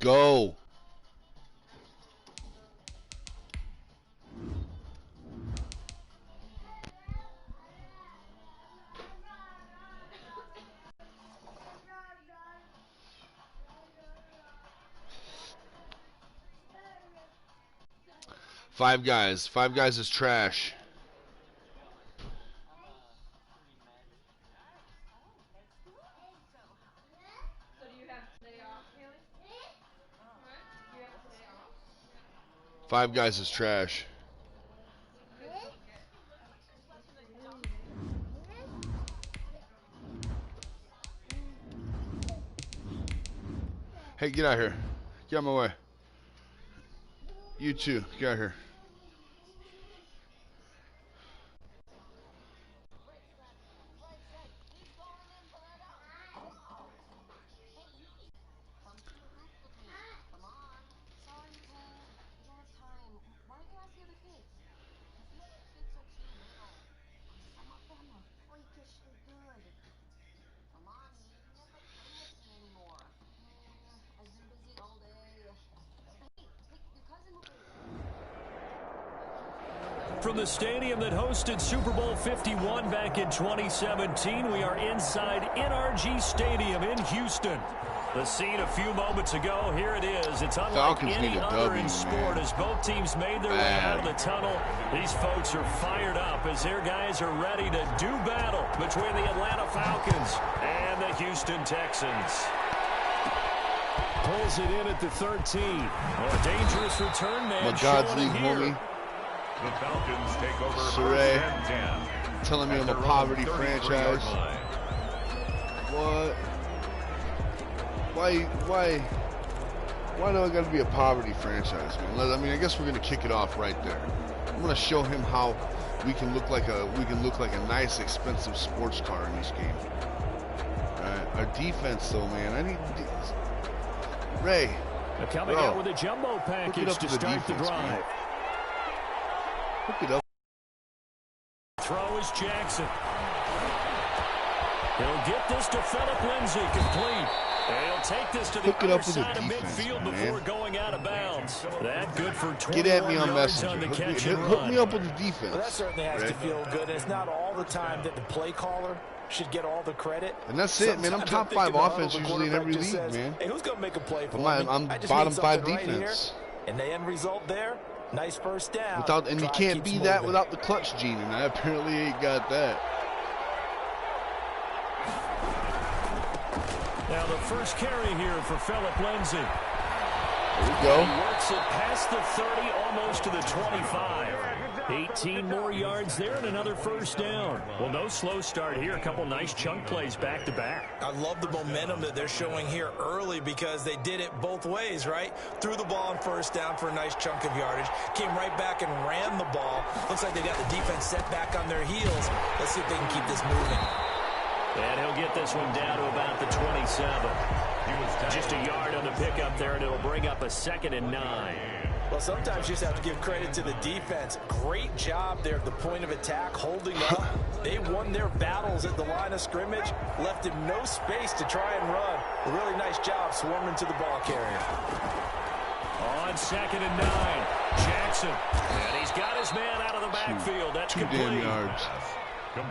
go. Five Guys. Five Guys is trash. Five Guys is trash. Hey, get out here. Get out of my way. You too. Get out here. From the stadium that hosted Super Bowl 51 back in 2017, we are inside NRG Stadium in Houston. The scene a few moments ago, here it is. It's unlike Falcons any other in sport as both teams made their way out of the tunnel. These folks are fired up as their guys are ready to do battle between the Atlanta Falcons and the Houston Texans. Pulls it in at the 13. A dangerous return man. God's league, homie. The Falcons take over Saray, 10. telling me I'm a poverty franchise. What? Why do I got to be a poverty franchise, man? I mean, I guess we're gonna kick it off right there. I'm gonna show him how we can look like a nice, expensive sports car in this game. All right, our defense, though, man. I need Ray. They're coming out with a jumbo package to start the drive. Man. Hook it up. Throw is Jackson. He'll get this to Philip Lindsay, complete. He'll take this to the other side of midfield before going out of bounds. That good for 21 Get at me on yards Messenger. on the catch and Hook run. me up with the defense. Well, that certainly has to feel good. And it's not all the time that the play caller should get all the credit. And that's it, man. I'm top 5 offense usually in every league, man. Hey, who's going to make a play for me? I'm bottom 5 defense. And the end result there, nice first down. And you can't be that without the clutch gene, and I apparently ain't got that. Now the first carry here for Philip Lindsay. There we go. He works it past the 30, almost to the 25. 18 more yards there and another first down. Well, no slow start here. A couple nice chunk plays back to back. I love the momentum that they're showing here early because they did it both ways, right? Threw the ball on first down for a nice chunk of yardage. Came right back and ran the ball. Looks like they got the defense set back on their heels. Let's see if they can keep this moving. And he'll get this one down to about the 27. Just a yard on the pickup there, and it'll bring up a 2nd and 9. Well, sometimes you just have to give credit to the defense. Great job there at the point of attack, holding up. They won their battles at the line of scrimmage, left him no space to try and run. A really nice job swarming to the ball carrier. On 2nd and 9, Jackson. And he's got his man out of the backfield. That's Two complete. damn yards.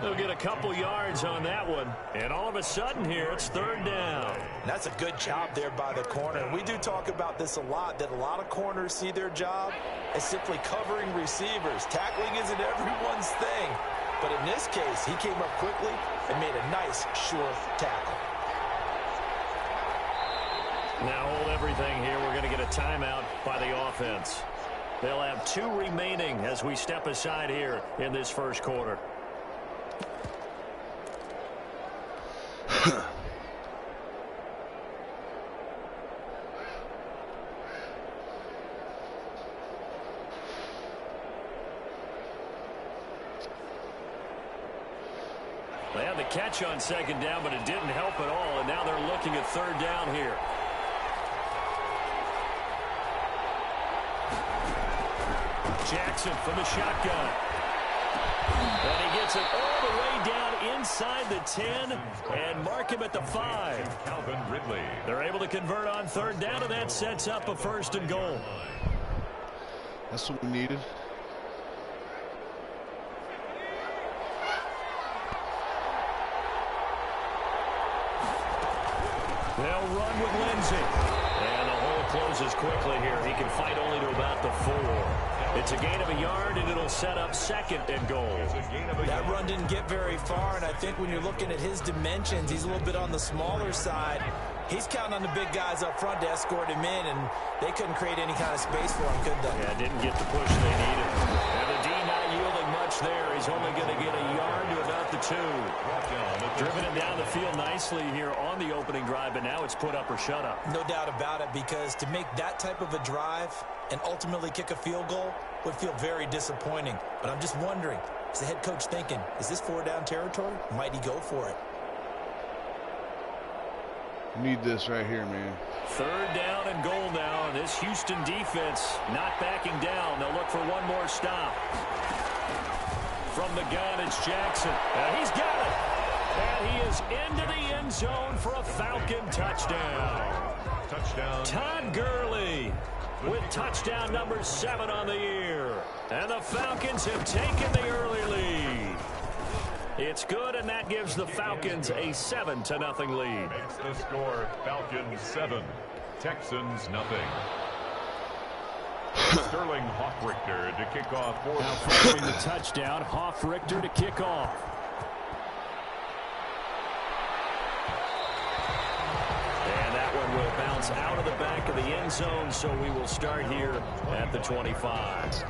They'll get a couple yards on that one. And all of a sudden here, it's 3rd down. That's a good job there by the corner. We do talk about this a lot, that a lot of corners see their job as simply covering receivers. Tackling isn't everyone's thing. But in this case, he came up quickly and made a nice, sure tackle. Now hold everything here. We're going to get a timeout by the offense. They'll have 2 remaining as we step aside here in this first quarter. They had the catch on 2nd down, but it didn't help at all, and now they're looking at 3rd down here. Jackson from the shotgun. And he gets it all the way down inside the 10 and mark him at the 5. Calvin Ridley. They're able to convert on third down, and that sets up a 1st and goal. That's what we needed. They'll run with Lindsey. And the hole closes quickly here. He can fight only to about the 4. It's a gain of a yard, and it'll set up 2nd and goal. That run didn't get very far, and I think when you're looking at his dimensions, he's a little bit on the smaller side. He's counting on the big guys up front to escort him in, and they couldn't create any kind of space for him, could they? Yeah, didn't get the push they needed. And the D not yielding much there. He's only going to get a yard to about the 2. Driven him down the field nicely here on the opening drive, and now it's put up or shut up. No doubt about it, because to make that type of a drive and ultimately kick a field goal would feel very disappointing. But I'm just wondering, is the head coach thinking, is this 4-down territory? Might he go for it? Need this right here, man. 3rd down and goal now. And this Houston defense not backing down. They'll look for one more stop. From the gun, it's Jackson. And he's got it. And he is into the end zone for a Falcon touchdown. Touchdown. Todd Gurley with touchdown number 7 on the year. And the Falcons have taken the early lead. It's good, and that gives the Falcons a 7-0 lead. Makes the score Falcons 7, Texans 0. Sterling Hoffrichter to kick off for now following the touchdown, Hoffrichter to kick off. And that one will bounce out of the back of the end zone, so we will start here at the 25.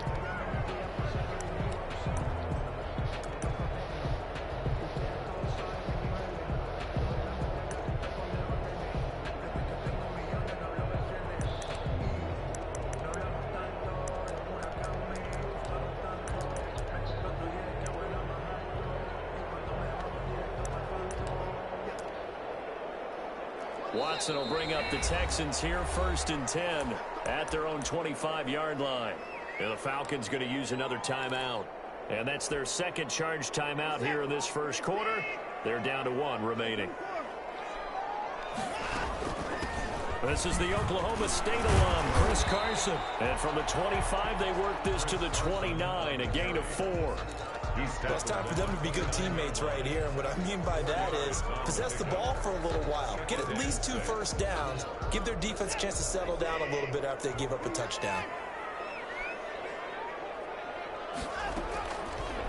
Watson will bring up the Texans here, 1st and 10 at their own 25-yard line. And the Falcons going to use another timeout. And that's their 2nd charge timeout here in this 1st quarter. They're down to 1 remaining. This is the Oklahoma State alum, Chris Carson. And from the 25, they work this to the 29, a gain of 4. It's time for them to be good teammates right here. And what I mean by that is possess the ball for a little while. Get at least 2 first downs. Give their defense a chance to settle down a little bit after they give up a touchdown.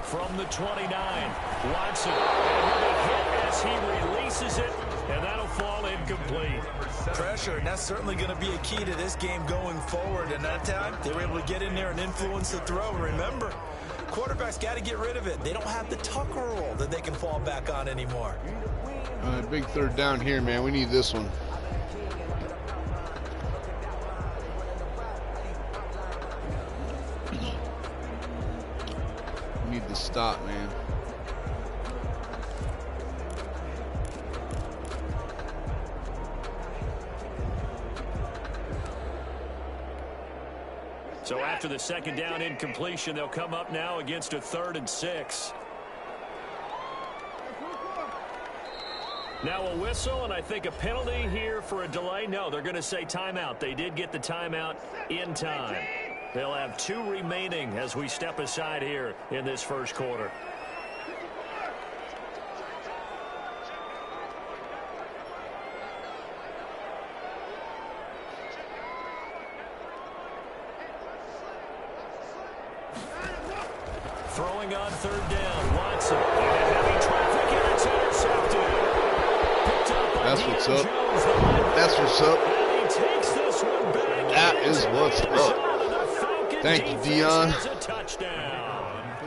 From the 29, Watson. And with a hit as he releases it, and that'll fall incomplete. Pressure, and that's certainly going to be a key to this game going forward. And that time, they were able to get in there and influence the throw. Remember, quarterbacks got to get rid of it. They don't have the Tucker rule that they can fall back on anymore. Big 3rd down here, man. We need this one. We need the stop, man. So after the 2nd down incompletion, they'll come up now against a 3rd and 6. Now a whistle, and I think a penalty here for a delay. No, they're going to say timeout. They did get the timeout in time. They'll have 2 remaining as we step aside here in this 1st quarter. Throwing on 3rd down, Watson. And heavy traffic, and it's intercepted. Picked up by That's what's Deion up. Jones, That's what's up. and he takes this one back. That is what's up. Thank you, Deion.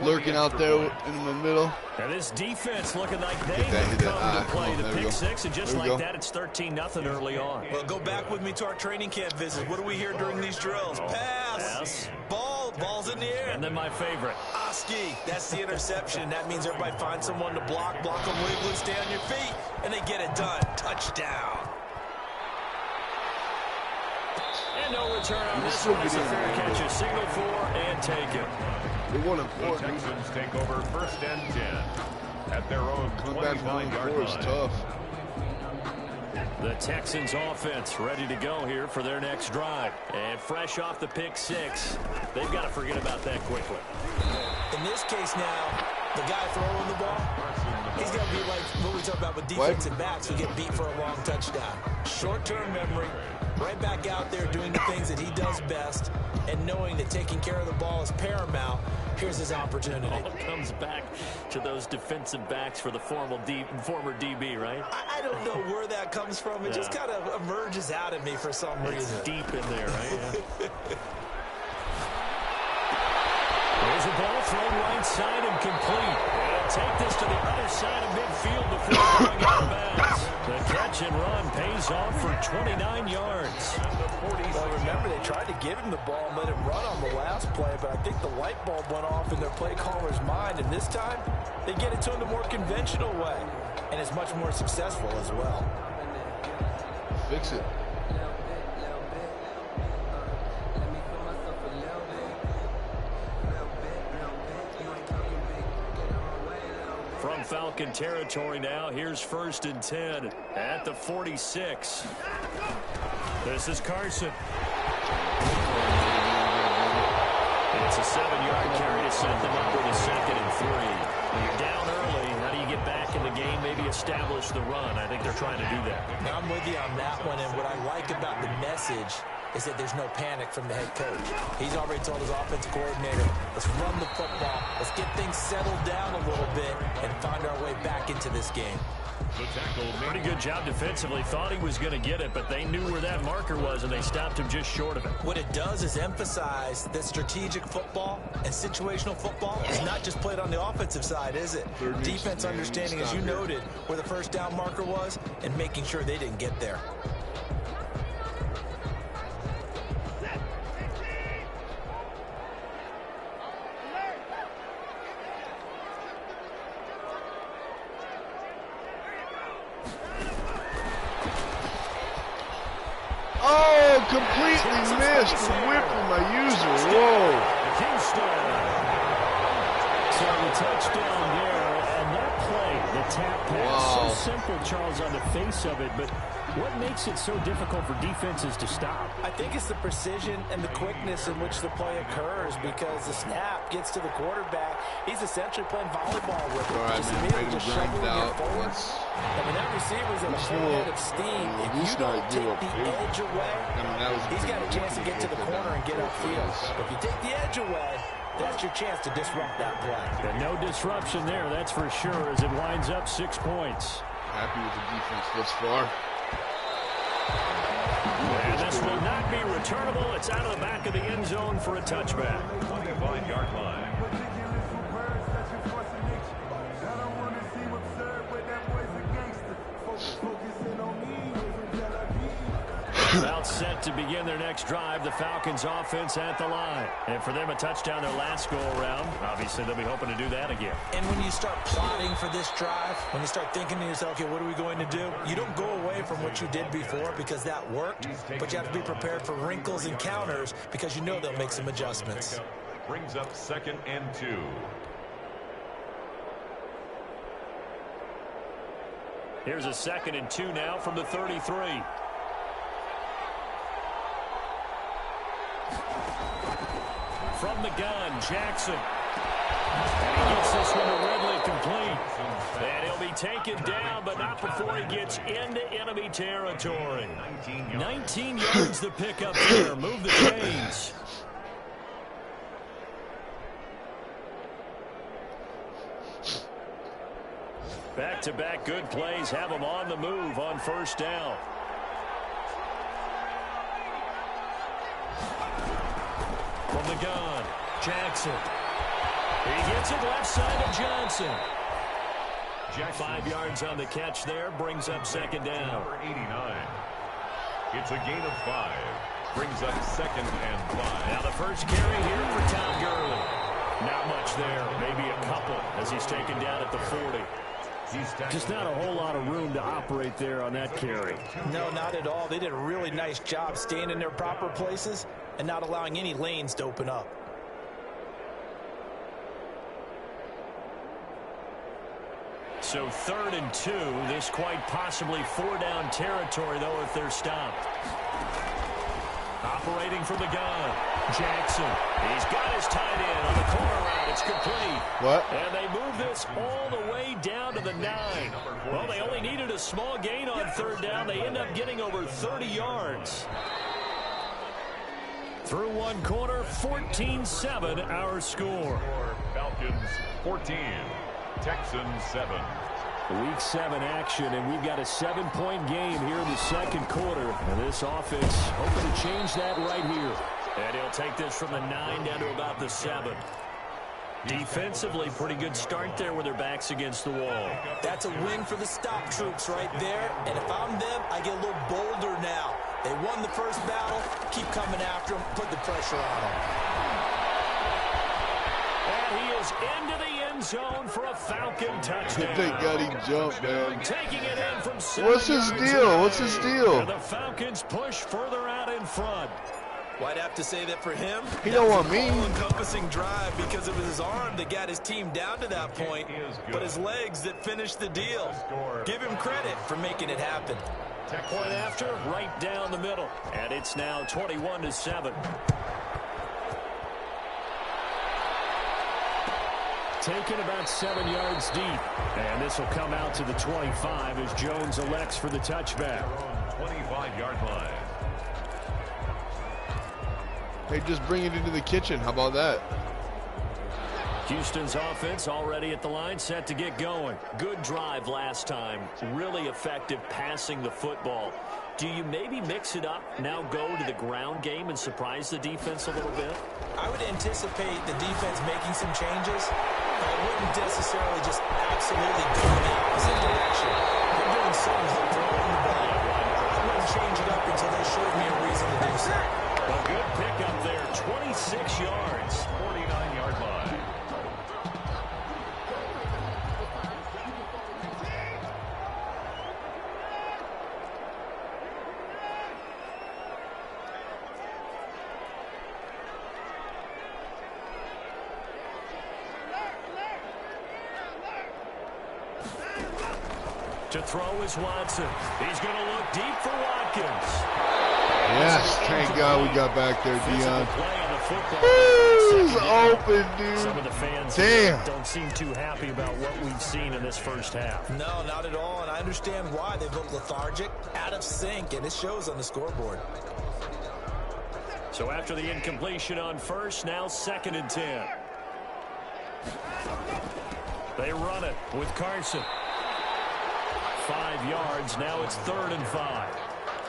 Lurking out there in the middle. And this defense looking like they Hit that, have hit that. come to play Oh, the there we pick go. 6, and just There we like go. that, it's 13-0 early on. Well, go back with me to our training camp visits. What do we hear during these drills? Pass. Pass. Ball's in the air. And then my favorite. Oski, that's the interception. That means everybody finds someone to block them wiggling, stay on your feet, and they get it done. Touchdown. And no return on this one. It's a fair catch, a signal for and taken. They want to The Texans take over 1st and 10 at their own 25-yard line. Is tough. The Texans offense ready to go here for their next drive. And fresh off the pick 6, they've got to forget about that quickly. In this case now, the guy throwing the ball, he's going to be like what we talk about with defensive backs who get beat for a long touchdown. Short-term memory, right back out there doing the things that he does best, and knowing that taking care of the ball is paramount. Here's his opportunity. All comes back to those defensive backs for the former DB, right? I don't know where that comes from. It just kind of emerges out at me for some reason. It's deep in there, right? Yeah. There's a ball thrown right side and complete. And take this to the other side of midfield before going out of bounds. The catch and run pays off for 29 yards. Well, remember, they tried to give him the ball and let him run on the last play, but I think the light bulb went off in their play caller's mind, and this time they get it to him the more conventional way, and it's much more successful as well. Fix it. From Falcon territory now, here's 1st and 10 at the 46. This is Carson. It's a 7-yard carry to set them up with a 2nd and 3. You're down early. How do you get back in the game, maybe establish the run? I think they're trying to do that. Now, I'm with you on that one, and what I like about the message is that there's no panic from the head coach. He's already told his offensive coordinator, let's run the football, let's get things settled down a little bit, and find our way back into this game. Pretty good job defensively. Thought he was going to get it, but they knew where that marker was, and they stopped him just short of it. What it does is emphasize that strategic football and situational football is not just played on the offensive side, is it? Defense understanding, as you noted, where the first down marker was and making sure they didn't get there. Oh, completely missed. Whip from my user. Whoa. Houston. So the touchdown there, and that play, the tap pass, so simple, Charles, on the face of it, but what makes it so difficult for defenses to stop? I think it's the precision and the quickness in which the play occurs, because the snap gets to the quarterback. He's essentially playing volleyball with it. All right, man. Just shoveling it forward. I mean, that receiver's in a full head of steam. If you don't take the edge away, he's got a chance to get to the corner and get upfield. If you take the edge away, that's your chance to disrupt that play. And no disruption there, that's for sure, as it winds up 6 points. Happy with the defense thus far. And this will not be returnable. It's out of the back of the end zone for a touchback. 25-yard line. About set to begin their next drive. The Falcons offense at the line. And for them, a touchdown their last go-around. Obviously, they'll be hoping to do that again. And when you start plotting for this drive, when you start thinking to yourself, okay, what are we going to do? You don't go away from what you did before because that worked, but you have to be prepared for wrinkles and counters because you know they'll make some adjustments. Brings up 2nd and 2. Here's a 2nd and 2 now from the 33. From the gun, Jackson. And he gets this one to Ridley complete. And he'll be taken down, but not before he gets into enemy territory. 19 yards the pickup there. Move the chains. Back-to-back good plays have him on the move on 1st down. From the gun, Jackson. He gets it left side of Johnson. 5 yards on the catch there, brings up 2nd down. Number 89. It's a gain of 5. Brings up 2nd and 5. Now the first carry here for Todd Gurley. Not much there, maybe a couple as he's taken down at the 40. Just not a whole lot of room to operate there on that carry. No, not at all. They did a really nice job staying in their proper places and not allowing any lanes to open up. So 3rd and 2. This quite possibly 4-down territory, though, if they're stopped. Operating from the gun, Jackson. He's got his tight end on the corner route. It's complete. What? And they move this all the way down to the 9. Well, they only needed a small gain on 3rd down. They end up getting over 30 yards. Through one quarter, 14-7 our score. Falcons 14, Texans 7. Week 7 action, and we've got a 7-point game here in the second quarter. And this offense hoping to change that right here. And he'll take this from the 9 down to about the 7. Defensively, pretty good start there with their backs against the wall. That's a win for the stop troops right there. And if I'm them, I get a little bolder now. They won the first battle. Keep coming after them. Put the pressure on them. And he is into the end zone for a Falcon touchdown. Thank God he jumped, man. Taking it in from 7 What's his yards deal? away. What's his deal? And the Falcons push further out in front. Well, I'd have to say that for him, He don't want me. all-encompassing drive because it was his arm that got his team down to that point, but his legs that finished the deal. Give him credit for making it happen. Point after, right down the middle. And it's now 21-7. Taken about 7 yards deep. And this will come out to the 25 as Jones elects for the touchback. 25-yard line. Hey, just bring it into the kitchen. How about that? Houston's offense already at the line, set to get going. Good drive last time. Really effective passing the football. Do you maybe mix it up, now go to the ground game and surprise the defense a little bit? I would anticipate the defense making some changes, but I wouldn't necessarily just absolutely go in the opposite direction. They're doing something throwing the ball. I wouldn't change it up until they showed me a reason to do so. A good pickup there, 26 yards. 49-yard line. To throw is Watson. He's going to look deep for Watkins. Yes, thank God we got back there, Dion. Play on the football. He's open, dude. Some of the fans don't seem too happy about what we've seen in this first half. No, not at all, and I understand why. They look lethargic, out of sync, and it shows on the scoreboard. So after the incompletion on first, now 2nd and 10. They run it with Carson. 5 yards, now it's 3rd and 5.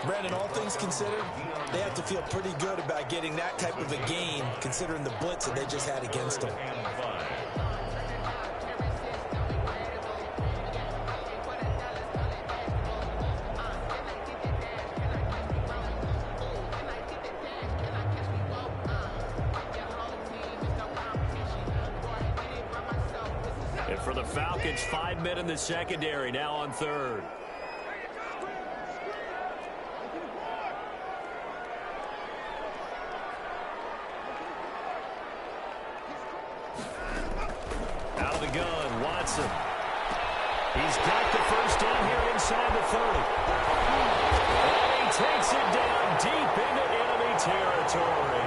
Brandon, all things considered, they have to feel pretty good about getting that type of a gain, considering the blitz that they just had against them. And for the Falcons, 5 men in the secondary, now on 3rd. Out of the gun, Watson. He's got the first down here inside the 30. And he takes it down deep into enemy territory.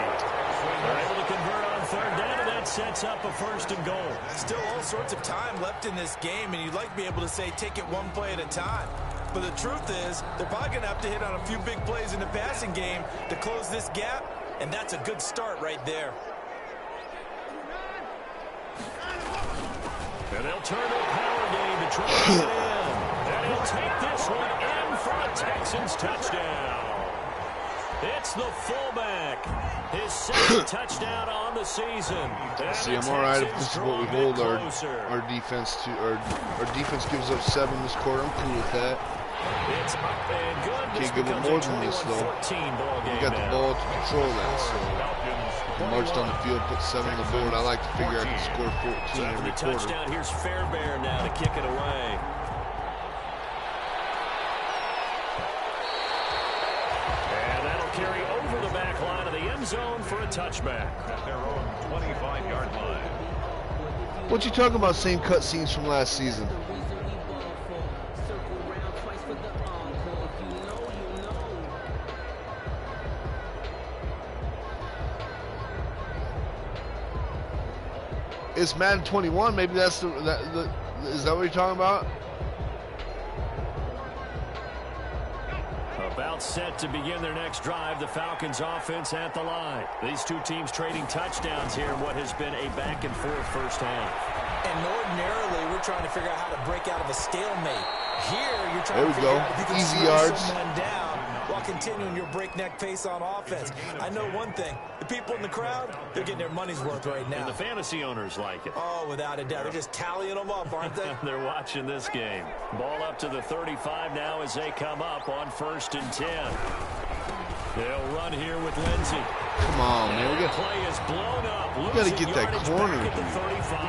They're able to convert on 3rd down, and that sets up a 1st and goal. Still all sorts of time left in this game, and you'd like to be able to say take it one play at a time. But the truth is, they're probably going to have to hit on a few big plays in the passing game to close this gap, and that's a good start right there. And they'll turn to a power game to try to get in. And he'll take this one in for a Texans touchdown. It's the fullback. His 2nd touchdown on the season. See, I'm all right if this is what we hold our defense to. Our defense gives up 7 this quarter. I'm cool with that. It's up and good. Can't give it more than this, though. You got the ball to control that, so we marched on the field, put 7 on the board. I like to figure I can score 14 every quarter. Touchdown. Here's Fairbairn now to kick it away. And that'll carry over the back line of the end zone for a touchback. At their own 25-yard line. What you talking about? Same cutscenes from last season. It's Madden 21. Maybe that's is that what you're talking about? About set to begin their next drive. The Falcons offense at the line. These two teams trading touchdowns here in what has been a back-and-forth first half. And ordinarily, we're trying to figure out how to break out of a stalemate. Here, you're trying to figure out if you can Easy slow yards. someone down while continuing your breakneck pace on offense. I know one thing. The people in the crowd, they're getting their money's worth right now. And the fantasy owners like it. Oh, without a doubt. They're just tallying them up, aren't they? They're watching this game. Ball up to the 35 now as they come up on 1st and 10. They'll run here with Lindsey. Come on, man. We got play is blown up. We got to get that corner. We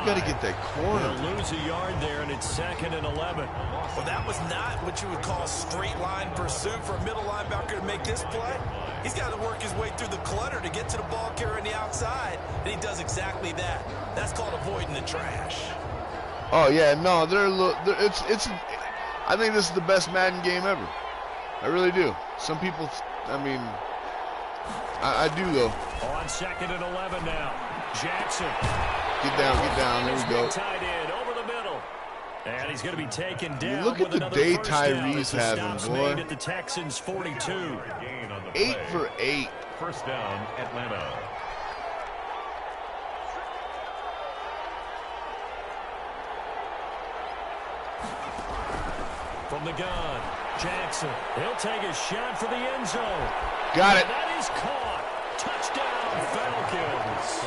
got to get that corner. They'll lose a yard there, and it's 2nd and 11. Well, that was not what you would call a straight line pursuit for a middle linebacker to make this play. He's got to work his way through the clutter to get to the ball carrier on the outside, and he does exactly that. That's called avoiding the trash. Oh yeah, no, it's. I think this is the best Madden game ever. I really do. Some people, I mean, I do though. On 2nd and 11 now. Jackson. Get down. There we go. Tight end over the middle. And he's going to be taken down. Look at the day Tyree's having, boy. At the Texans 42. 8 for 8. First down, Atlanta. From the gun, Jackson. He'll take a shot for the end zone. Got it. That is caught. Touchdown, Falcons.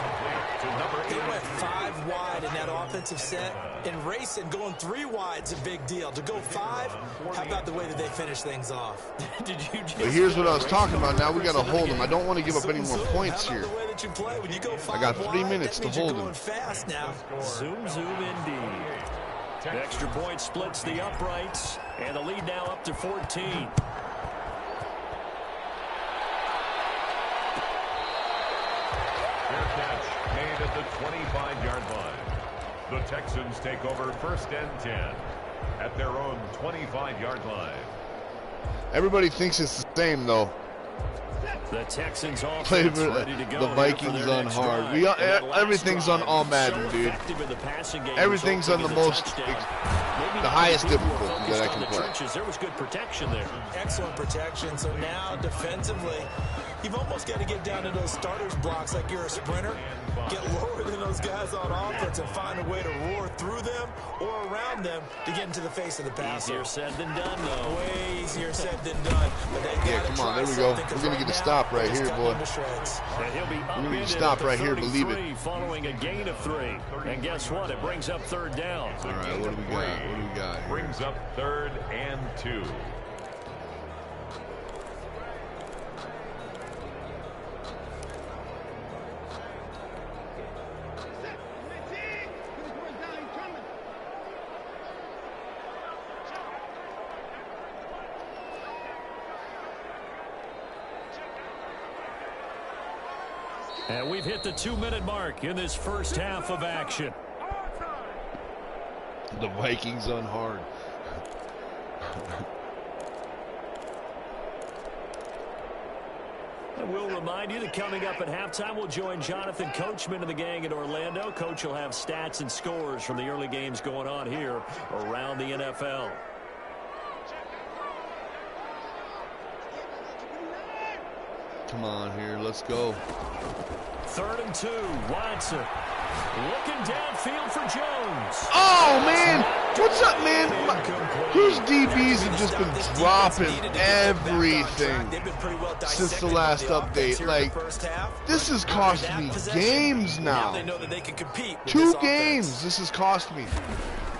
They went 5 wide in that offensive set, and racing going 3 wide is a big deal. To go 5, how about the way that they finish things off? Did you just But here's what I was talking about. Now we got to hold them. I don't want to give up any more points here. I got 3 minutes to hold them. Fast now. Zoom indeed. The extra point splits the uprights, and the lead now up to 14. Fair catch made at the 25-yard line. The Texans take over 1st and 10 at their own 25-yard line. Everybody thinks it's the same though. The Texans Play offense ready to go. the Vikings on hard. Everything's on all Madden, dude. Everything's on the highest difficulty that I can play. There was good protection there. Excellent protection. So now defensively, you've almost got to get down to those starters blocks like you're a sprinter. Get lower than those guys on offense and find a way to roar through them or around them to get into the face of the passer. Easier said than done, though. Way easier said than done. But they Yeah, come on, there we go. We're gonna get a stop right here, boy. We're gonna stop right here, believe it. Following a gain of 3. And guess what? It brings up 3rd down. All right, what do we got? What do we got here? Brings up 3rd and 2. And we've hit the 2-minute mark in this first half of action. The Vikings on hard. And we'll remind you that coming up at halftime, we'll join Jonathan Coachman and the gang in Orlando. Coach will have stats and scores from the early games going on here around the NFL. Come on here, let's go. 3rd and 2, Watson. Looking downfield for Jones. Oh, man. What's up, man? These DBs have just been dropping everything since the last update. Like, this has cost me games now. 2 games this has cost me.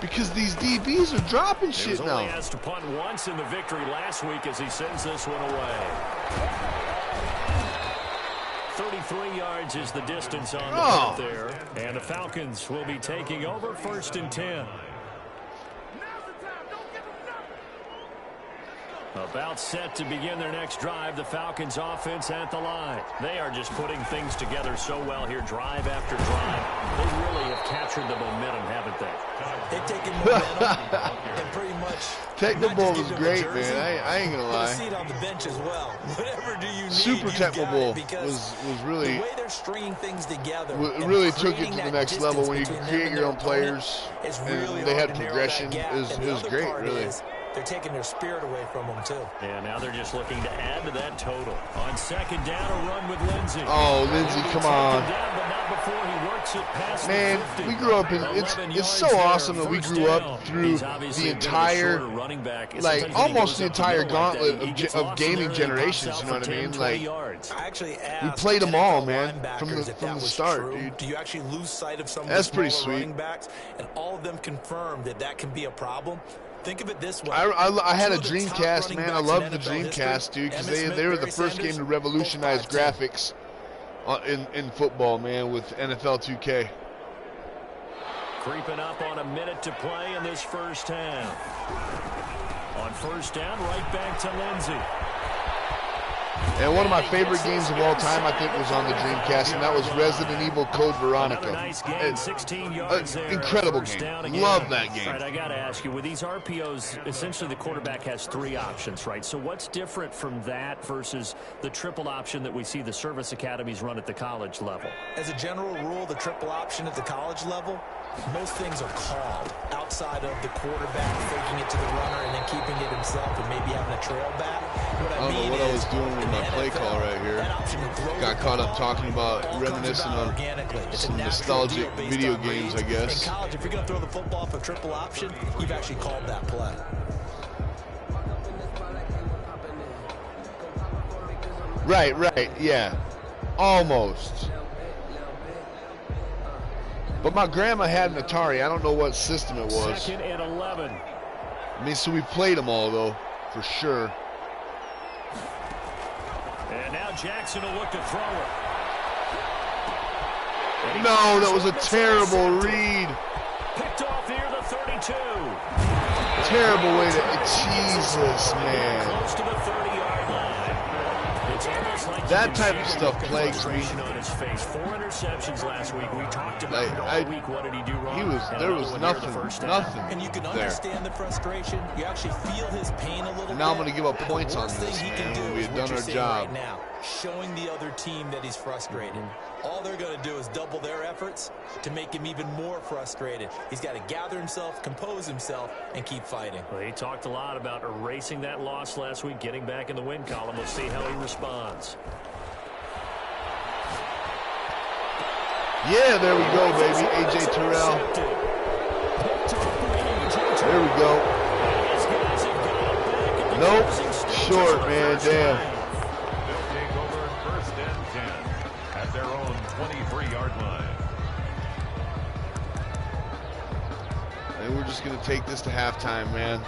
Because these DBs are dropping He shit was only now. asked to punt once in the victory last week as he sends this one away. 33 yards is the distance on the punt there. And the Falcons will be taking over 1st and 10. About set to begin their next drive, the Falcons offense at the line. They are just putting things together so well here, drive after drive. They really have captured the momentum, haven't they? They've taken momentum and pretty much... Tecmo Bowl was great, man. I ain't gonna lie. A seat on the bench as well. Whatever do you need, Super Tecmo Bowl was really... The way they're stringing things together... It really took it to the next level when you can create your own players. And they had progression. It was great, really. They're taking their spirit away from them, too. Yeah, now they're just looking to add to that total. On 2nd down, a run with Lindsey. Oh, Lindsey, come on. Down, but not before he works it past man, the 50. we grew up in, it's so awesome that we grew up through the entire, like, almost the entire gauntlet of gaming generations, you know what I mean? Like, we played them all, man, from the start, dude. Do you actually lose sight of some of That's the pretty smaller sweet. running backs? And all of them confirmed that that can be a problem. Think of it this way. I had a Dreamcast, man. I loved the Dreamcast, dude, because they were the first game to revolutionize graphics in football, man, with NFL 2K. Creeping up on a minute to play in this first half. On 1st down, right back to Lindsey. And one of my favorite games of all time, I think, was on the Dreamcast, and that was Resident Evil Code Veronica. Nice game, 16 yards there. Incredible game. Love that game. All right, I got to ask you, with these RPOs, essentially the quarterback has 3 options, right? So what's different from that versus the triple option that we see the service academies run at the college level? As a general rule, the triple option at the college level, most things are called outside of the quarterback faking it to the runner and then keeping it himself and maybe having a trail back. I don't know what I was doing with my play call right here. Got caught up talking about reminiscing on some nostalgic video games, I guess. In college, if you're going to throw the football for triple option, you've actually called that play. Right, yeah. Almost. But my grandma had an Atari. I don't know what system it was. 2nd and 11. I mean, so we played them all, though, for sure. And now Jackson will look to throw it. No, that was a terrible read. Picked off near the 32. Terrible way to... Jesus, man. Close to the 30-yard line. It's almost like that type of stuff plagues me. On his face. 4 interceptions last week. We talked about it all week. What did he do wrong? There was nothing. And you can understand the frustration. You actually feel his pain a little bit. Now I'm going to give up points on this, man. We had done our job. Right now, showing the other team that he's frustrated. All they're going to do is double their efforts to make him even more frustrated. He's got to gather himself, compose himself, and keep fighting. Well, he talked a lot about erasing that loss last week, getting back in the win column. We'll see how he responds. Yeah, there we go, baby. A.J. Terrell. There we go. Nope. Short, man. Damn. They'll take over 1st and 10 at their own 23-yard line. And we're just going to take this to halftime, man.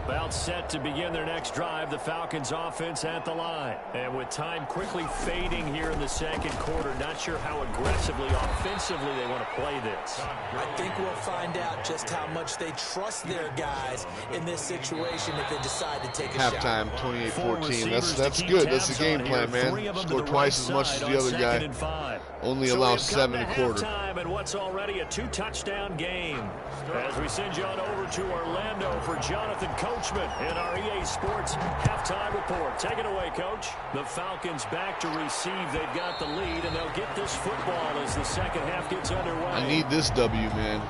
About set to begin their next drive, the Falcons offense at the line. And with time quickly fading here in the 2nd quarter, not sure how aggressively, offensively they want to play this. I think we'll find out just how much they trust their guys in this situation if they decide to take a halftime, 28-14. That's good. That's the game plan, man. Score twice as much as the other guy. Only allow 7 a quarter. And what's already a 2-touchdown game. As we send you on over to Orlando for Jonathan Coachman in our EA Sports halftime report. Take it away, Coach. The Falcons back to receive. They've got the lead, and they'll get this football as the 2nd half gets underway. I need this W, man.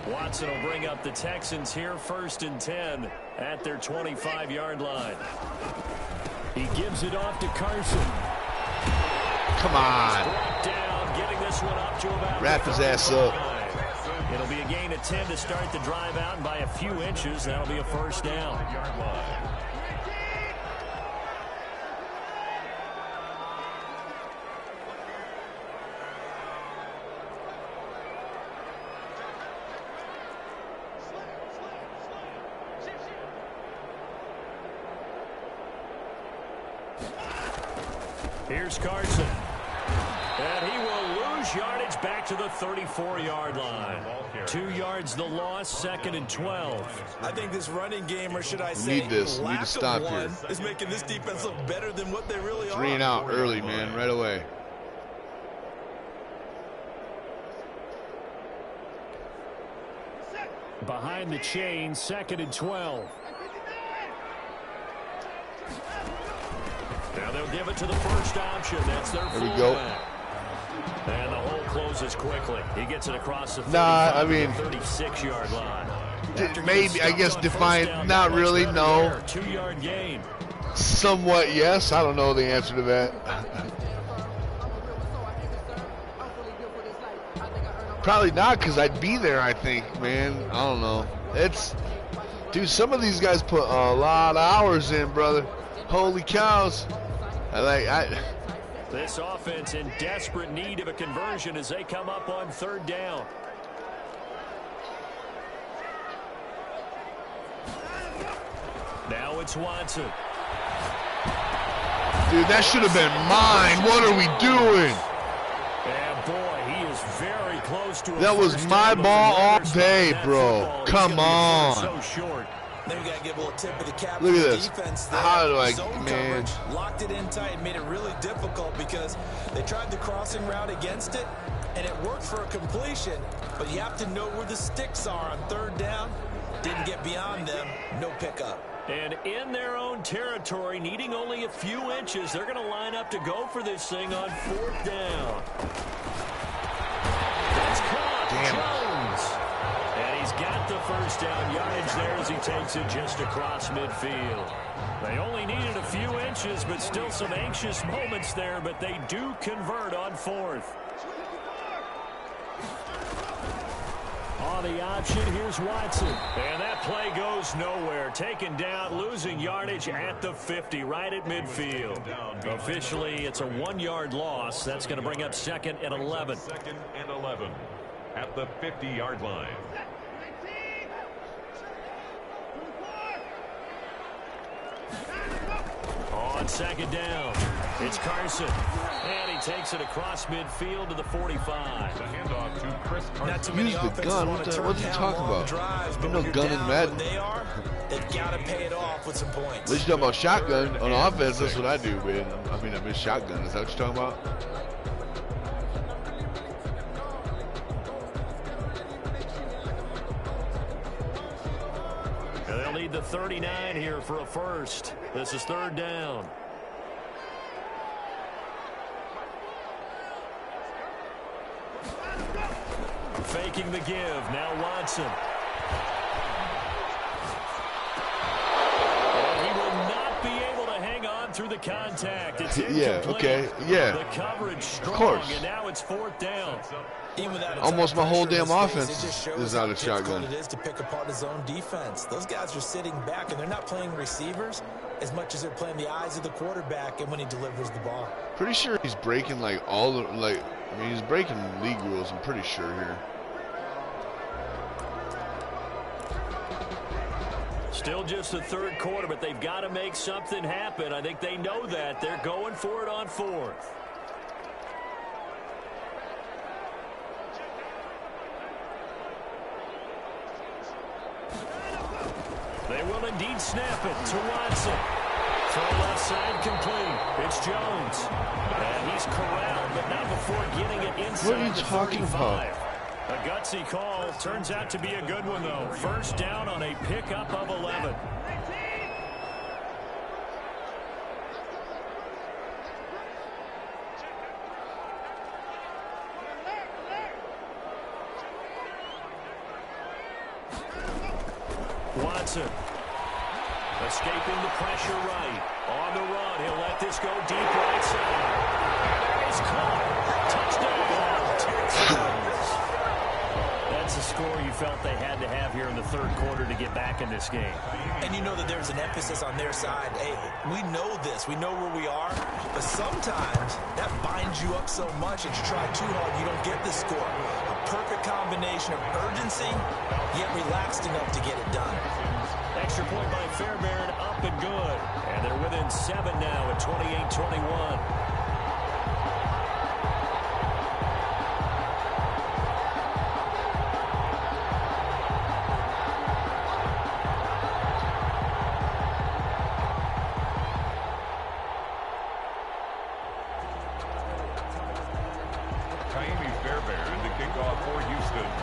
Watson will bring up the Texans here, 1st and 10 at their 25-yard line. He gives it off to Carson. Come on. Down, getting this one up to about Wrap his ass up. It'll be a gain of 10 to start the drive out, and by a few inches, that'll be a first down. Here's Carson. And he will lose yardage back to the 34-yard line. 2 yards the loss, 2nd and 12. I think this running game, or should I say, need this. We need to stop here. Is making this defense look better than what they really are. 3 and out early, man, right away. Behind the chain, 2nd and 12. Now they'll give it to the first option. That's their fullback. There we go. And the hole closes quickly. He gets it across the 36-yard line. Maybe, I guess, define, not really, no. 2-yard gain. Somewhat, yes. I don't know the answer to that. Probably not, because I'd be there, I think, man. I don't know. Dude, some of these guys put a lot of hours in, brother. Holy cows. This offense in desperate need of a conversion as they come up on 3rd down. Now it's Watson. Dude, that should have been mine. What are we doing? And boy, he is very close to that was my ball all day, bro. Come on. So short. Then we got to give a little tip of the cap. Look at this. Defense How do I, zone man? Coverage, locked it in tight and made it really difficult because they tried the crossing route against it, and it worked for a completion, but you have to know where the sticks are on 3rd down. Didn't get beyond them. No pickup. And in their own territory, needing only a few inches, they're going to line up to go for this thing on 4th down. That's caught. Jones. And he's got the first down yardage there as he takes it just across midfield. They only needed a few inches, but still some anxious moments there, but they do convert on 4th. On the option, here's Watson. And that play goes nowhere. Taken down, losing yardage at the 50, right at midfield. Officially, it's a 1-yard loss. That's going to bring up 2nd and 11. 2nd and 11 at the 50-yard line. On 2nd down, it's Carson. And he takes it across midfield to the 45. The handoff to Chris Carson. Use the gun. What's he talking about? There's no gun in Madden. They've got to pay it off with some points. At least you're talking about shotgun. On offense, that's what I do, man. I mean, I miss shotgun. Is that what you're talking about? They'll need the 39 here for a first. This is 3rd down. Faking the give. Now Watson. And he will not be able to hang on through the contact. It's incomplete. Yeah, okay, yeah. The coverage strong, of course. And now it's 4th down. Almost my whole damn offense is out of shotgun. It is to pick apart his own defense. Those guys are sitting back, and they're not playing receivers as much as they're playing the eyes of the quarterback and when he delivers the ball. Pretty sure he's breaking like all the I mean, he's breaking league rules. I'm pretty sure here. Still just the 3rd quarter, but they've got to make something happen. I think they know that. They're going for it on 4th. They will indeed snap it to Watson. Throw left side complete. It's Jones. And he's corralled, but not before getting it inside. What are you talking about? A gutsy call. Turns out to be a good one, though. First down on a pickup of 11. Watson. Escaping the pressure right. On the run. He'll let this go deep right side. is caught. Touchdown, Texans. That's a score you felt they had to have here in the third quarter to get back in this game. And you know that there's an emphasis on their side. Hey, we know this. We know where we are. But sometimes that binds you up so much that you try too hard, you don't get the score. A perfect combination of urgency, yet relaxed enough to get it done. Extra point by Fairbairn, up and good. And they're within 7 now at 28-21.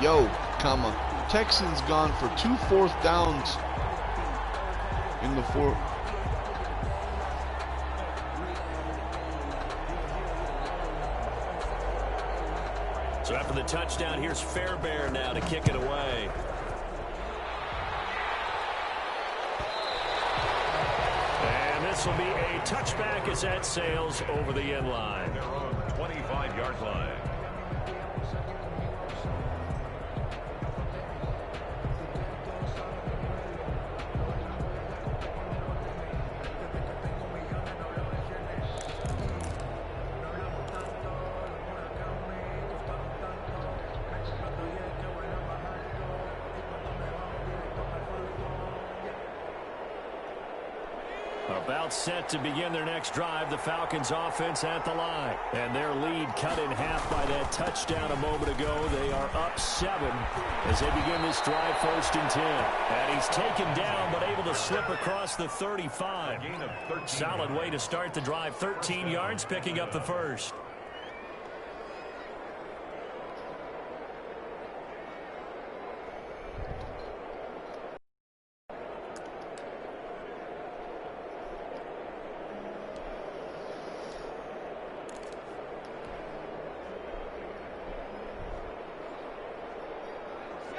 Yo, Texans gone for 2 fourth downs in the fourth. So after the touchdown, here's Fairbairn now to kick it away. And this will be a touchback as that sails over the end line. Their own 25-yard line. About set to begin their next drive, the Falcons offense at the line. And their lead cut in half by that touchdown a moment ago. They are up 7 as they begin this drive, 1st and 10. And he's taken down but able to slip across the 35. Solid way to start the drive, 13 yards, picking up the first.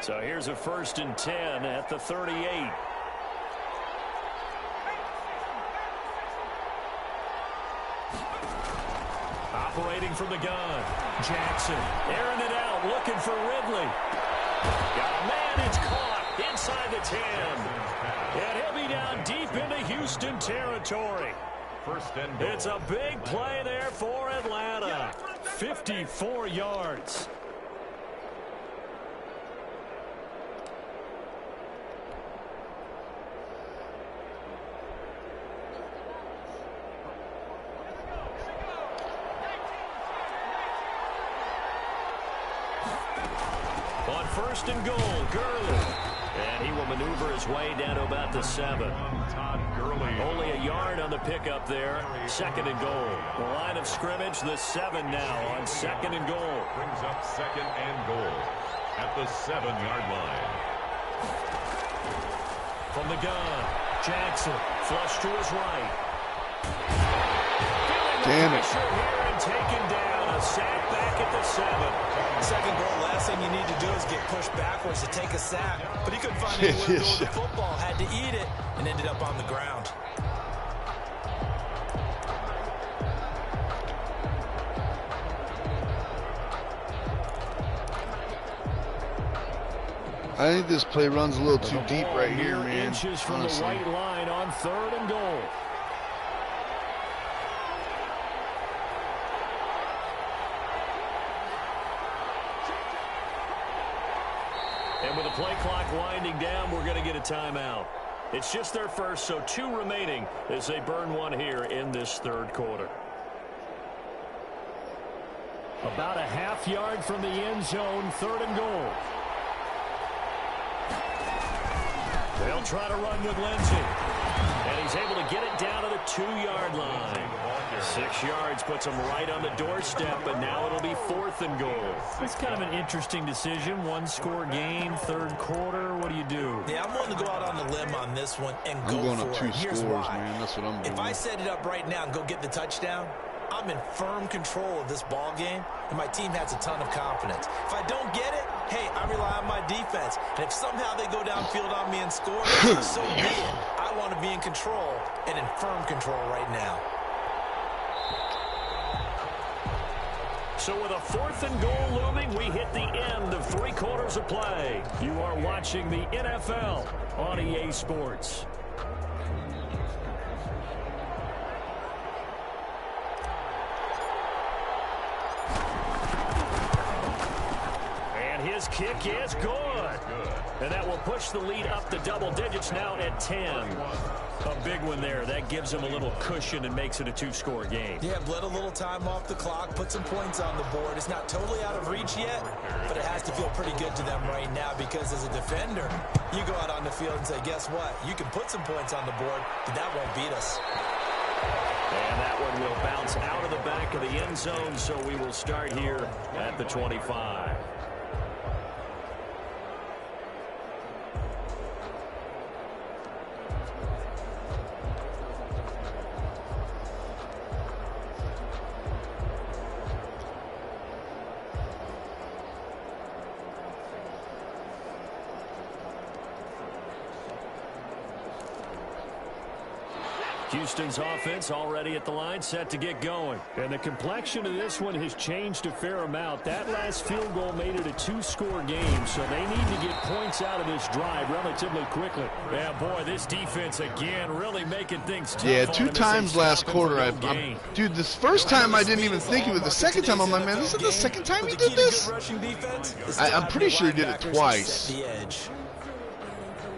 So here's a 1st and 10 at the 38. Operating from the gun. Jackson airing it out, looking for Ridley. Got a man, it's caught inside the 10. And he'll be down deep into Houston territory. First and goal. It's a big play there for Atlanta. 54 yards. On 1st and goal, Gurley. And he will maneuver his way down to about the 7. Todd Gurley. Only a yard on the pickup there. 2nd and goal. The line of scrimmage, the 7 now on 2nd and goal. Brings up 2nd and goal at the 7-yard line. From the gun, Jackson, flush to his right. Damn it. Here and taken down. A sack back at the 7. 2nd goal, last thing you need to do is get pushed backwards to take a sack. But he couldn't find anywhere to go with the football. Had to eat it and ended up on the ground. I think this play runs a little too deep right here, man. Inches from the white line on 3rd and goal. And with the play clock winding down, we're going to get a timeout. It's just their first, so 2 remaining as they burn one here in this 3rd quarter. About a half yard from the end zone, 3rd and goal. They'll try to run with Lindsey. And he's able to get it down to the 2-yard line. 6 yards puts him right on the doorstep, but now it'll be 4th and goal. It's kind of an interesting decision. 1-score game, 3rd quarter. What do you do? Yeah, I'm willing to go out on the limb on this one and go for it. I'm going up 2 scores, man. That's what I'm doing. If I set it up right now and go get the touchdown, I'm in firm control of this ball game, and my team has a ton of confidence. If I don't get it, hey, I rely on my defense. And if somehow they go downfield on me and score, so be it. I want to be in control and in firm control right now. So with a 4th and goal looming, we hit the end of 3 quarters of play. You are watching the NFL on EA Sports. And his kick is good. And that will push the lead up to double digits now at 10. A big one there. That gives them a little cushion and makes it a 2-score game. Yeah, bled a little time off the clock, put some points on the board. It's not totally out of reach yet, but it has to feel pretty good to them right now because as a defender, you go out on the field and say, guess what? You can put some points on the board, but that won't beat us. And that one will bounce out of the back of the end zone, so we will start here at the 25. Houston's offense already at the line, set to get going. And the complexion of this one has changed a fair amount. That last field goal made it a 2-score game, so they need to get points out of this drive relatively quickly. Yeah, boy, this defense again really making things tough. Yeah, 2 times last quarter. Dude, this first time I didn't even think of it. The second time I'm like, man, this is the second time he did this? I'm pretty sure he did it twice.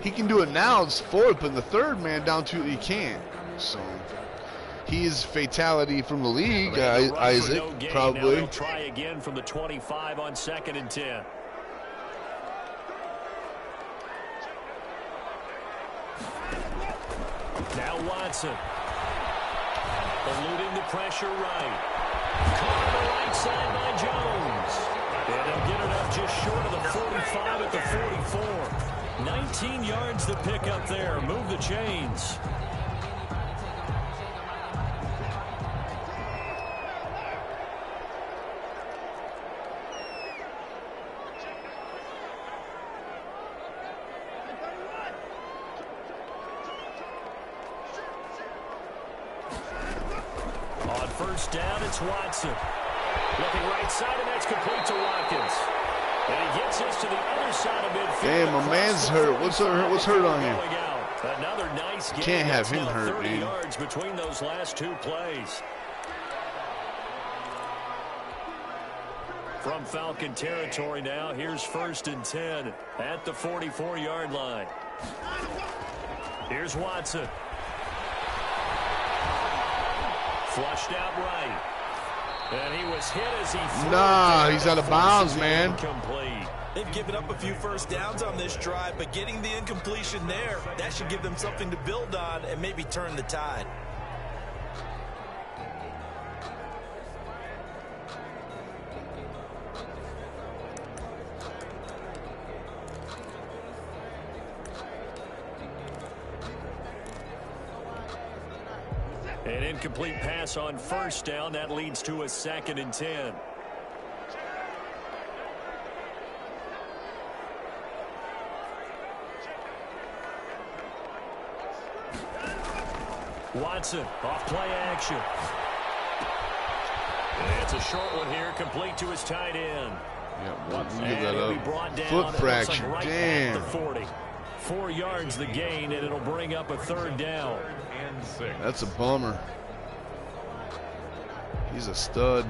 He can do it now. It's 4th, but in the third man down 2, he can't. So he is fatality from the league, Isaac, probably. Now try again from the 25 on 2nd and 10. Now Watson. Eluding the pressure right. Caught on the right side by Jones. And they'll get it up just short of the 45 at the 44. 19 yards to pick up there. Move the chains. On first down, it's Watson. Looking right side, and that's complete to Watkins. And he gets us to the other side of midfield. Damn, my man's hurt. What's hurt on him? Another nice game. Can't have him hurt, 30 dude. yards between those last 2 plays. From Falcon territory now, here's 1st and 10 at the 44-yard line. Here's Watson. Flushed out right. And he was hit as he threw. He's out of bounds, man. Complete. They've given up a few first downs on this drive, but getting the incompletion there, that should give them something to build on and maybe turn the tide. An incomplete pass on first down. That leads to a 2nd and 10. Watson, off play action. And it's a short one here, complete to his tight end. Yeah, we'll give And that it'll be up. brought down. Foot fracture, Like right damn. at the 40. 4 yards the gain, and it'll bring up a 3rd down. And 6. That's a bummer. He's a stud.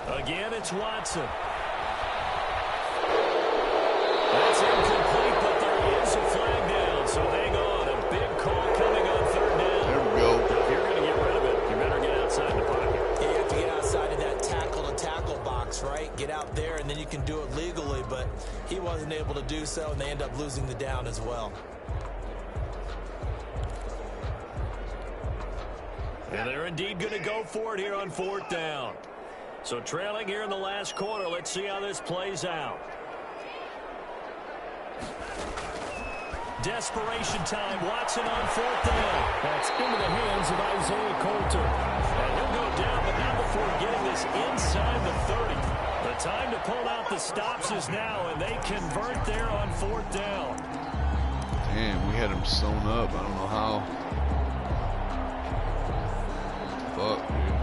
Again, it's Watson. That's incomplete, but there is a flag down, so hang on. A big call coming on 3rd down. There we go. If you're going to get rid of it, you better get outside the pocket. You have to get outside of that tackle-to-tackle box, right? Get out there, and then you can do it legally, but he wasn't able to do so, and they end up losing the down as well. And they're indeed going to go for it here on 4th down. So trailing here in the last quarter, let's see how this plays out. Desperation time. Watson on 4th down. That's into the hands of Isaiah Coulter. And he'll go down, but not before getting this inside the 30. The time to pull out the stops is now, and they convert there on 4th down. Damn, we had him sewn up. I don't know how. Fuck, dude.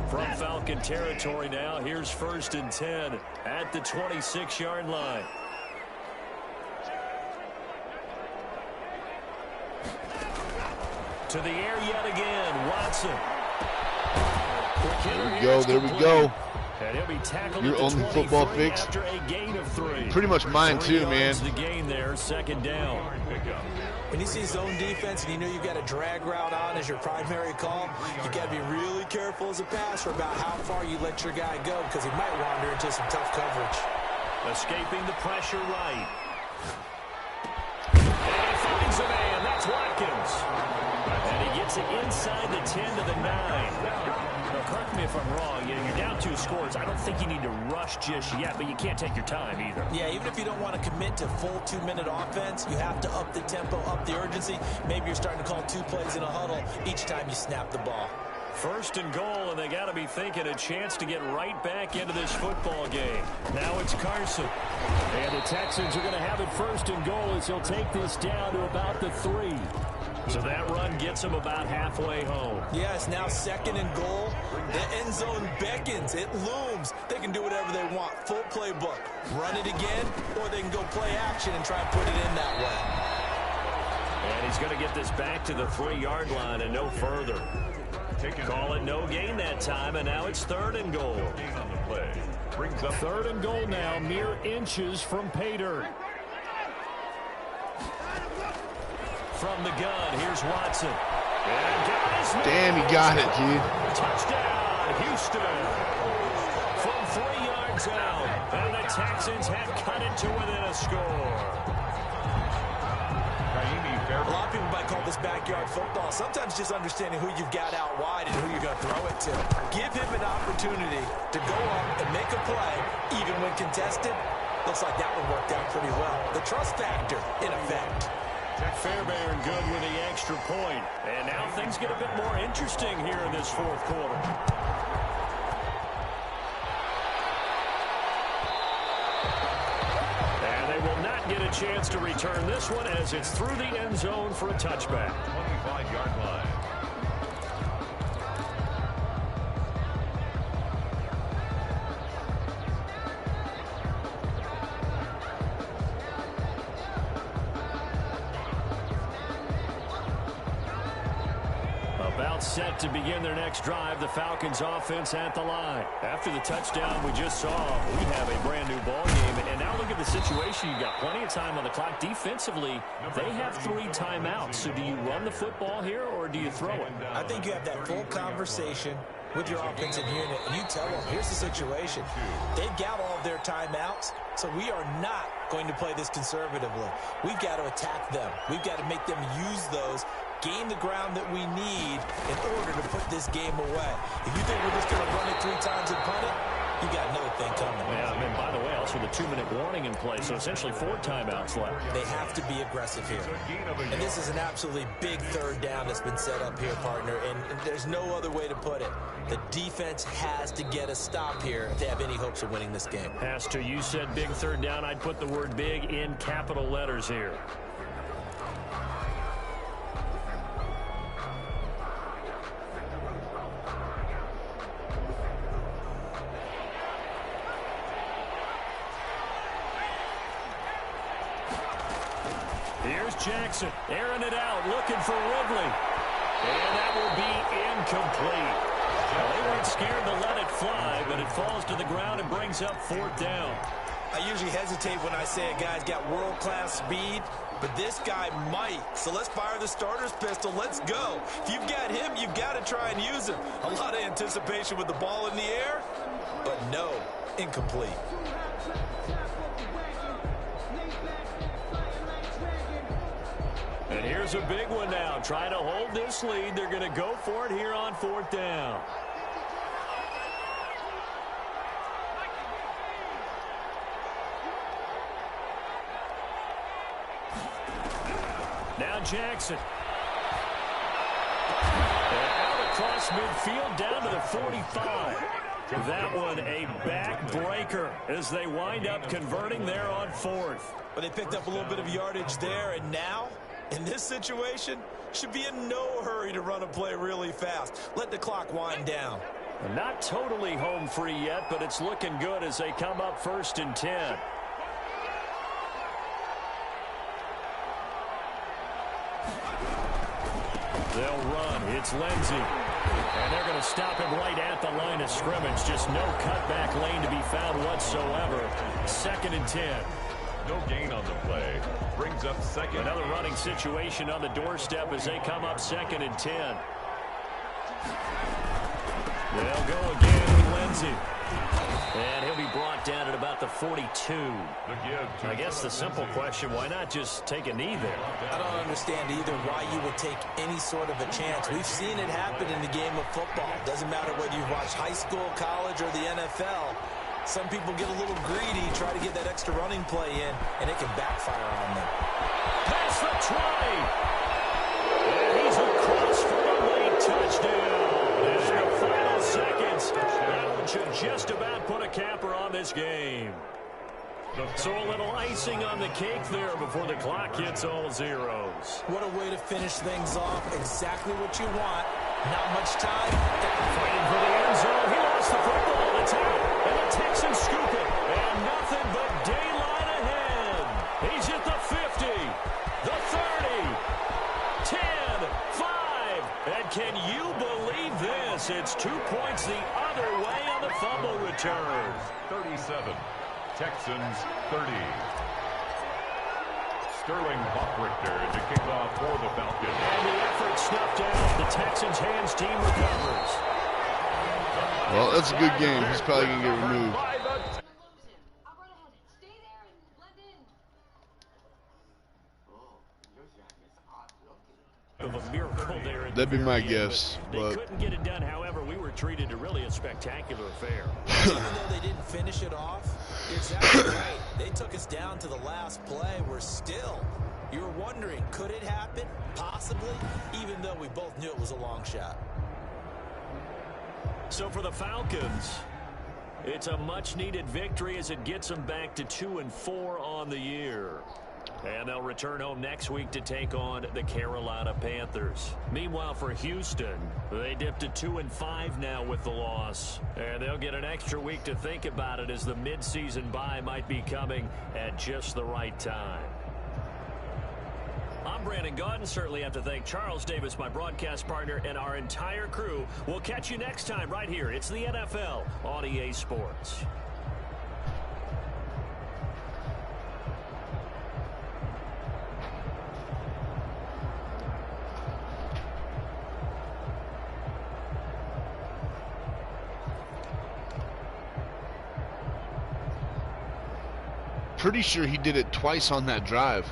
From Falcon territory now, here's 1st and 10 at the 26-yard line. To the air yet again, Watson. There we go. And he'll be tackled Your at the only football 23 fix. after a gain of 3. Pretty much mine 3 too, man. yards the gain there, 2nd down. When you see zone defense and you know you've got a drag route on as your primary call, you got to be really careful as a passer about how far you let your guy go because he might wander into some tough coverage. Escaping the pressure right. And he finds a man. That's Watkins. And he gets it inside the 10 to the 9. Now, correct me if I'm wrong. You're down 2 scores. I don't think you need to rush just yet, but you can't take your time either. Yeah, even if you don't want to commit to full 2-minute offense, you have to up the tempo, up the urgency. Maybe you're starting to call 2 plays in a huddle each time you snap the ball. 1st and goal, and they got to be thinking a chance to get right back into this football game. Now it's Carson. And the Texans are going to have it 1st and goal as he'll take this down to about the 3. So that run gets him about halfway home. Yeah, it's now 2nd and goal. The end zone beckons. It looms. They can do whatever they want. Full playbook. Run it again, or they can go play action and try and put it in that way. And he's going to get this back to the 3-yard line and no further. Call it no gain that time, and now it's 3rd and goal. On the play. Brings up 3rd and goal now, mere inches from pay dirt. From the gun, here's Watson. Damn, he got it, dude. Touchdown, Houston. From 3 yards out, and the Texans have cut it to within a score. A lot of people might call this backyard football. Sometimes just understanding who you've got out wide and who you're going to throw it to. Give him an opportunity to go up and make a play, even when contested. Looks like that one worked out pretty well. The trust factor, in effect. Fairbairn good with the extra point. And now things get a bit more interesting here in this 4th quarter. And they will not get a chance to return this one as it's through the end zone for a touchback. 25-yard line. About set to begin their next drive, the Falcons offense at the line. After the touchdown we just saw, we have a brand new ball game. And now look at the situation. You've got plenty of time on the clock. Defensively, they have 3 timeouts. So do you run the football here or do you throw it? I think you have that full conversation with your offensive unit, and you tell them, here's the situation. They've got all of their timeouts, so we are not going to play this conservatively. We've got to attack them. We've got to make them use those, gain the ground that we need in order to put this game away. If you think we're just going to run it 3 times and punt it, you got another thing coming. Yeah, and by the way, also the 2-minute warning in play, so essentially 4 timeouts left. They have to be aggressive here. And this is an absolutely big 3rd down that's been set up here, partner, and there's no other way to put it. The defense has to get a stop here if they have any hopes of winning this game. Has to. You said big 3rd down. I'd put the word big in capital letters here. Here's Jackson, airing it out, looking for Ridley. And that will be incomplete. Well, they weren't scared to let it fly, but it falls to the ground and brings up 4th down. I usually hesitate when I say a guy's got world-class speed, but this guy might. So let's fire the starter's pistol. Let's go. If you've got him, you've got to try and use him. A lot of anticipation with the ball in the air, but no, incomplete. And here's a big one now. Trying to hold this lead. They're going to go for it here on 4th down. Jackson. And out across midfield down to the 45. That one a backbreaker as they wind up converting there on 4th. But they picked up a little bit of yardage there, and now, in this situation, should be in no hurry to run a play really fast. Let the clock wind down. Not totally home free yet, but it's looking good as they come up 1st and 10. They'll run. It's Lindsey. And they're going to stop him right at the line of scrimmage. Just no cutback lane to be found whatsoever. 2nd and 10. No gain on the play. Brings up 2nd. Another running situation on the doorstep as they come up 2nd and 10. They'll go again with Lindsey. And he'll be brought down at about the 42. I guess the simple question, why not just take a knee there? I don't understand either why you would take any sort of a chance. We've seen it happen in the game of football. Doesn't matter whether you've watched high school, college, or the NFL. Some people get a little greedy, try to get that extra running play in, and it can backfire on them. Pass the 20. And he's across for a late touchdown. And in the final seconds, that one should just about put a capper on this game. So a little icing on the cake there before the clock hits all zeros. What a way to finish things off. Exactly what you want. Not much time. Fighting for the end zone. He lost the football. It's out. And the Texans scoop it. And nothing but daylight ahead. He's at the 50, the 30, 10, 5. And can you believe this? It's 2 points the other way on the fumble return. 37. Texans 30. Sterling Hoffrichter to kick off for the Falcons. And the effort snuffed out. The Texans hands team recovers. Well, that's a good game. He's probably going to get removed. Of a miracle there. That'd be my guess. They But couldn't get it done. However, we were treated to really a spectacular affair. Even though they didn't finish it off, you're exactly right. They took us down to the last play. You were wondering, could it happen? Possibly, even though we both knew it was a long shot. So for the Falcons, it's a much-needed victory as it gets them back to 2-4 on the year. And they'll return home next week to take on the Carolina Panthers. Meanwhile, for Houston, they dipped to 2-5 now with the loss. And they'll get an extra week to think about it as the midseason bye might be coming at just the right time. I'm Brandon Gaudin. Certainly have to thank Charles Davis, my broadcast partner, and our entire crew. We'll catch you next time right here. It's the NFL on EA Sports. pretty sure he did it twice on that drive.